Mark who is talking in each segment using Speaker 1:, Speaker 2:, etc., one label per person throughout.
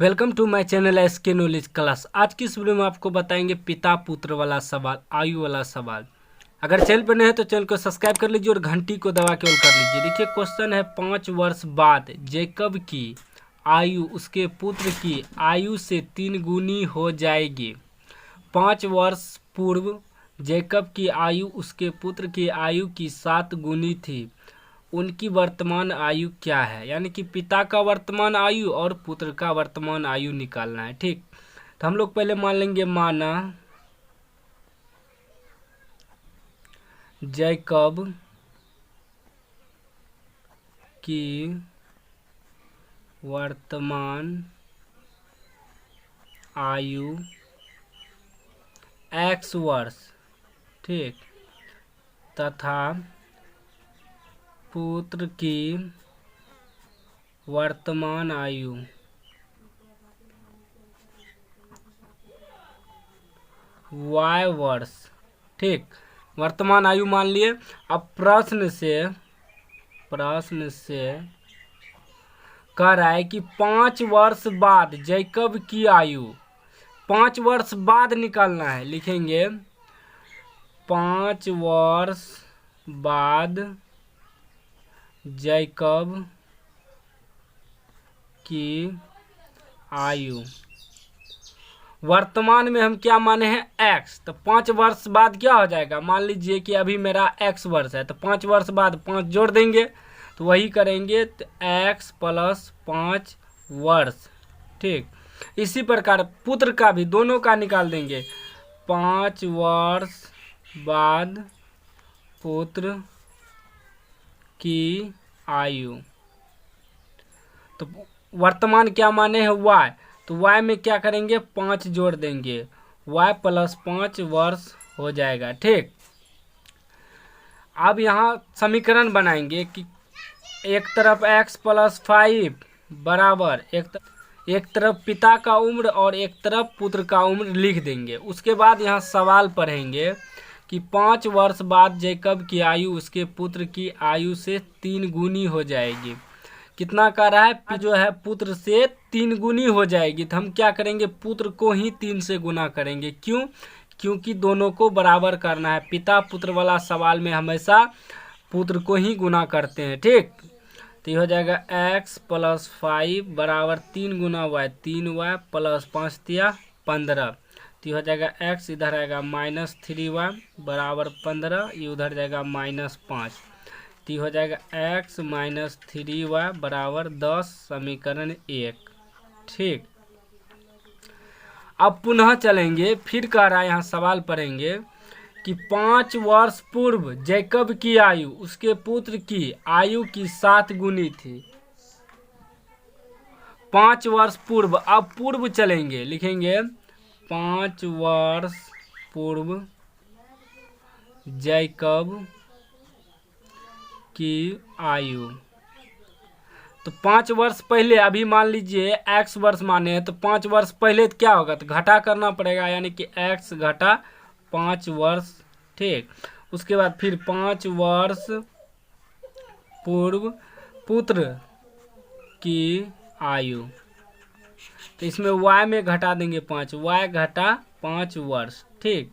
Speaker 1: Welcome to my channel SK knowledge class. आज की इस वीडियो में आपको बताएंगे पिता पुत्र वाला सवाल, आयु वाला सवाल। अगर चैनल पर नए हैं तो चैनल को सब्सक्राइब कर लीजिए और घंटी को दबा के ऑल कर लीजिए। देखिए क्वेश्चन है, 5 वर्ष बाद जैकब की आयु उसके पुत्र की आयु से 3 गुनी हो जाएगी। 5 वर्ष पूर्व जैकब की आयु उसके पुत्र की आयु की 7 गुनी थी। उनकी वर्तमान आयु क्या है? यानी कि पिता का वर्तमान आयु और पुत्र का वर्तमान आयु निकालना है। ठीक, तो हम लोग पहले मान लेंगे, माना जैकब की वर्तमान आयु x वर्ष, ठीक, तथा पुत्र की वर्तमान आयु y वर्ष। ठीक, वर्तमान आयु मान लिए। अब प्रश्न से कह रहा है कि 5 वर्ष बाद जैकब की आयु, 5 वर्ष बाद निकालना है। लिखेंगे 5 वर्ष बाद जैकब की आयु। वर्तमान में हम क्या माने हैं? x। तो 5 वर्ष बाद क्या हो जाएगा? मान लीजिए कि अभी मेरा x वर्ष है, तो 5 वर्ष बाद 5 जोड़ देंगे तो वही करेंगे, तो x + 5 वर्ष। ठीक, इसी प्रकार पुत्र का भी दोनों का निकाल देंगे। 5 वर्ष बाद पुत्र की आयु, तो वर्तमान क्या माने हैं? y। तो y में क्या करेंगे? 5 जोड़ देंगे, y + 5 वर्ष हो जाएगा। ठीक, अब यहाँ समीकरण बनाएंगे कि एक तरफ x + 5 बराबर एक तरफ पिता का उम्र और एक तरफ पुत्र का उम्र लिख देंगे। उसके बाद यहाँ सवाल पढ़ेंगे कि 5 वर्ष बाद जैकब की आयु उसके पुत्र की आयु से 3 गुनी हो जाएगी। कितना कर रहा है? जो है पुत्र से 3 गुनी हो जाएगी। तो हम क्या करेंगे? पुत्र को ही 3 से गुना करेंगे। क्यों? क्योंकि दोनों को बराबर करना है। पिता पुत्र वाला सवाल में हमेशा पुत्र को ही गुना करते हैं। ठीक, तो ये हो जाएगा x + 5 बराबर 3 गुना y, 3y + 5 × 15। तो हो जाएगा x, इधर आएगा -3y बराबर 15, ये उधर जाएगा -5। तो हो जाएगा x - 3y बराबर 10, समीकरण 1। ठीक, अब पुनः चलेंगे, फिर कह रहा है यहाँ सवाल पढ़ेंगे कि 5 वर्ष पूर्व जैकब की आयु उसके पुत्र की आयु की 7 गुनी थी। 5 वर्ष पूर्व, अब पूर्व चलेंगे, लिखेंगे 5 वर्ष पूर्व जैकब की आयु। तो 5 वर्ष पहले, अभी मान लीजिए x वर्ष माने हैं, तो 5 वर्ष पहले तो क्या होगा? तो घटा करना पड़ेगा, यानी कि x घटा 5 वर्ष। ठीक, उसके बाद फिर 5 वर्ष पूर्व पुत्र की आयु, तो इसमें y में घटा देंगे 5, y घटा 5 वर्ष। ठीक,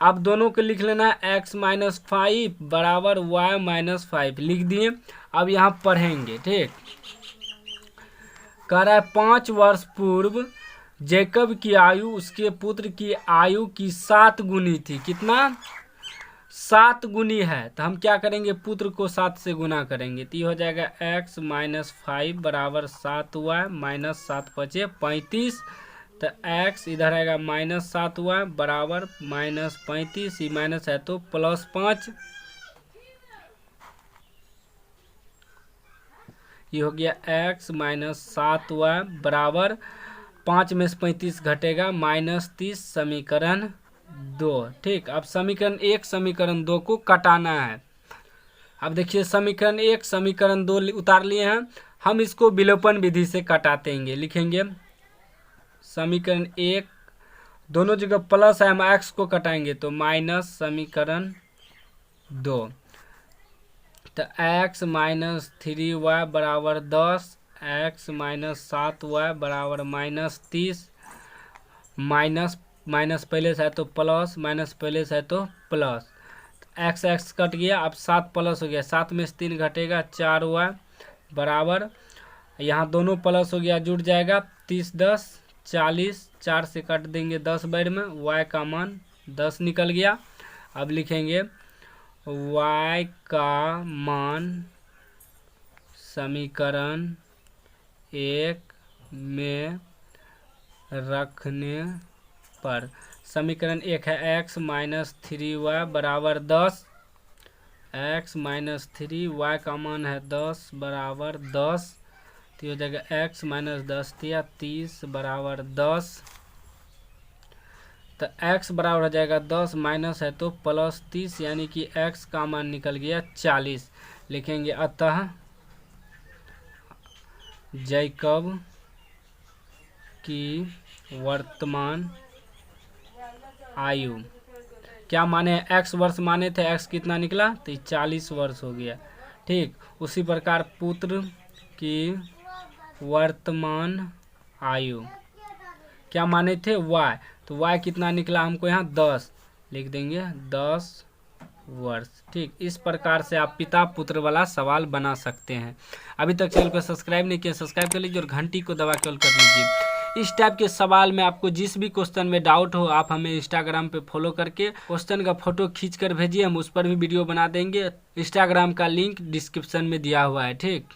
Speaker 1: अब दोनों को लिख लेना है, x - 5 बराबर y - 5 लिख दिए। अब यहाँ पढ़ेंगे। ठीक, कह रहा है 5 वर्ष पूर्व जैकब की आयु उसके पुत्र की आयु की 7 गुनी थी। कितना? 7 गुनी है। तो हम क्या करेंगे? पुत्र को 7 से गुना करेंगे। तो ये हो जाएगा x - 5 बराबर 7y - 7 × 5 = 35। तो x इधर आएगा -7y बराबर -35, ये माइनस है तो +5। ये हो गया x - 7y बराबर 5 में से 35 घटेगा -30, समीकरण 2। ठीक, अब समीकरण 1 समीकरण 2 को कटाना है। अब देखिए समीकरण 1 समीकरण 2 उतार लिए हैं, हम इसको विलोपन विधि से कटाते हैं। लिखेंगे समीकरण 1, दोनों जगह प्लस है, हम x को कटाएंगे तो माइनस समीकरण 2। तो x - 3y बराबर 10, एक्स माइनस 7y बराबर -30, माइनस माइनस पहले से है तो प्लस, माइनस पहले से है तो प्लस, एक्स एक्स कट गया, अब 7 प्लस हो गया, 7 में से 3 घटेगा 4y बराबर, यहाँ दोनों प्लस हो गया जुड़ जाएगा 30 10 40, 4 से काट देंगे 10 बैर में, y का मान 10 निकल गया। अब लिखेंगे y का मान समीकरण 1 में रखने पर, समीकरण 1 है x माइनस 3y बराबर 10, x माइनस 3y का मान है 10 बराबर 10, तो हो जाएगा x माइनस 10 दिया 30 बराबर 10, तो x बराबर हो जाएगा 10, माइनस है तो प्लस 30, यानी कि x का मान निकल गया 40। लिखेंगे अतः जैकब की वर्तमान आयु, क्या माने x वर्ष माने थे, x कितना निकला तो 40 वर्ष हो गया। ठीक, उसी प्रकार पुत्र की वर्तमान आयु क्या माने थे y, तो y कितना निकला हमको यहाँ 10, लिख देंगे 10 वर्ष। ठीक, इस प्रकार से आप पिता पुत्र वाला सवाल बना सकते हैं। अभी तक चैनल को सब्सक्राइब नहीं किया सब्सक्राइब कर लीजिए और घंटी को दबा के ऑल कर लीजिए। इस टाइप के सवाल में आपको जिस भी क्वेश्चन में डाउट हो आप हमें इंस्टाग्राम पे फॉलो करके क्वेश्चन का फोटो खींच कर भेजिए, हम उस पर भी वीडियो बना देंगे। इंस्टाग्राम का लिंक डिस्क्रिप्शन में दिया हुआ है। ठीक।